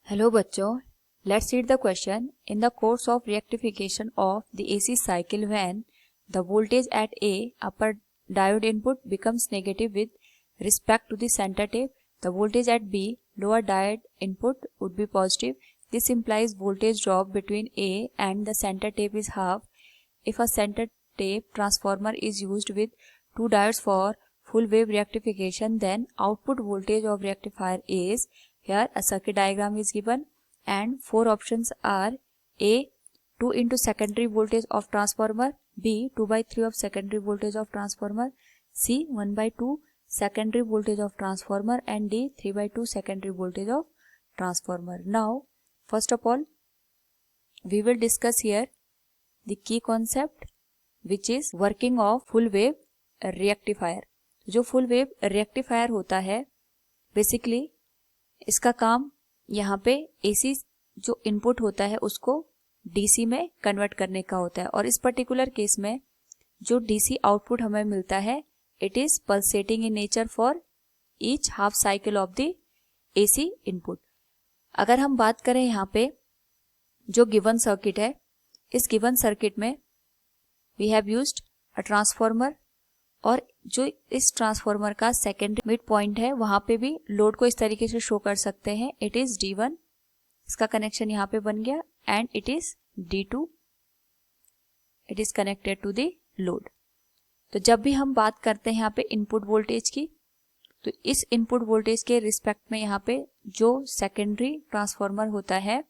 Hello बच्चों, let's read the question. In the course of rectification of the AC cycle when the voltage at A upper diode input becomes negative with respect to the center tape, the voltage at B lower diode input would be positive. This implies voltage drop between A and the center tape is half. If a center tape transformer is used with two diodes for full wave rectification, then output voltage of rectifier is. Here a circuit diagram is given and four options are: A 2 into secondary voltage of transformer, B 2 by 3 of secondary voltage of transformer, C 1 by 2 secondary voltage of transformer, and D 3 by 2 secondary voltage of transformer. Now first of all we will discuss here the key concept which is working of full wave rectifier. जो full wave rectifier होता है basically इसका काम यहाँ पे AC जो input होता है उसको DC में कन्वर्ट करने का होता है, और इस पर्टिकुलर केस में जो DC आउटपुट हमें मिलता है it is pulsating in nature for each half cycle of the AC input. अगर हम बात करें यहाँ पे जो गिवन सर्किट है, इस गिवन सर्किट में we have used a transformer, और जो इस ट्रांसफॉर्मर का सेकेंडरी मिड पॉइंट है वहां पे भी लोड को इस तरीके से शो कर सकते हैं. इट इज D1, इसका कनेक्शन यहाँ पे बन गया, and it is D2, it is connected to the load. तो जब भी हम बात करते हैं यहाँ पे इनपुट वोल्टेज की, तो इस इनपुट वोल्टेज के रिस्पेक्ट में यहाँ पे जो सेकेंडरी ट्रांसफॉर्मर होता है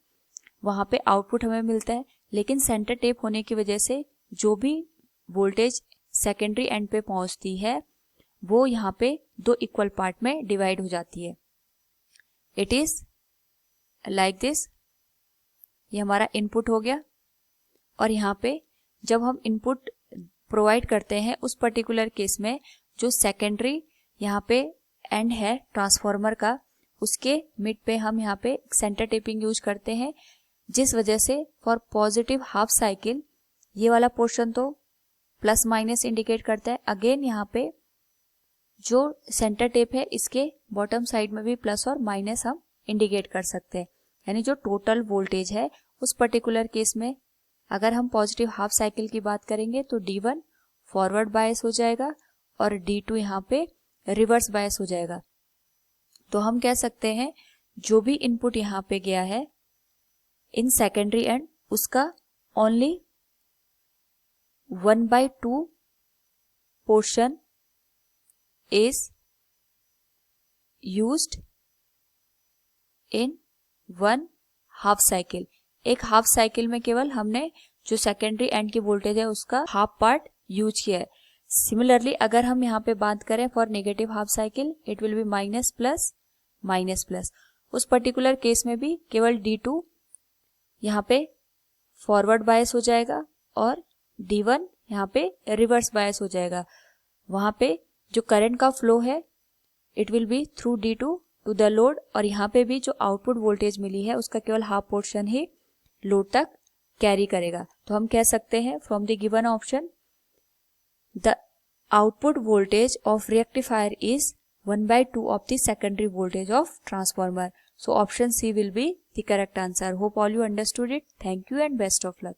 वहां पे आउटपुट हमें मिलता है, लेकिन सेंटर टेप होने की वजह से जो भी वोल्टेज सेकेंडरी एंड पे पहुंचती है वो यहाँ पे दो इक्वल पार्ट में डिवाइड हो जाती है. It is like this. ये हमारा इनपुट हो गया, और यहाँ पे जब हम इनपुट प्रोवाइड करते हैं उस पर्टिकुलर केस में जो सेकेंडरी यहाँ पे एंड है ट्रांसफॉर्मर का, उसके मिड पे हम यहाँ पे सेंटर टेपिंग यूज करते हैं, जिस वजह से फॉर पॉजिटिव हाफ साइकिल ये वाला पोर्शन तो प्लस माइनस इंडिकेट करता है. अगेन यहाँ पे जो सेंटर टेप है इसके बॉटम साइड में भी प्लस और माइनस हम इंडिकेट कर सकते हैं. यानी जो टोटल वोल्टेज है उस पर्टिकुलर केस में अगर हम पॉजिटिव हाफ साइकिल की बात करेंगे तो D1 फॉरवर्ड बायस हो जाएगा और D2 यहाँ पे रिवर्स बायस हो जाएगा. तो हम कह सकते हैं जो भी इनपुट यहाँ पे गया है इन सेकेंडरी एंड उसका only 1/2 portion is used in one half cycle. एक हाफ साइकिल में केवल हमने जो सेकेंडरी एंड की वोल्टेज है उसका हाफ पार्ट यूज किया है. सिमिलरली अगर हम यहाँ पे बात करें for negative half cycle it will B minus plus minus plus. उस पर्टिकुलर केस में भी केवल D2 यहाँ पे फॉरवर्ड बायस हो जाएगा और D1 यहाँ पे रिवर्स बायस हो जाएगा. वहां पे जो करंट का फ्लो है it will be through D2 to the load, और यहाँ पे भी जो आउटपुट वोल्टेज मिली है उसका केवल हाफ पोर्शन ही लोड तक कैरी करेगा. तो हम कह सकते हैं from the given option the output voltage of rectifier is 1/2 of the secondary voltage of transformer. So option C will be the correct answer. Hope all you understood it. Thank you and best of luck.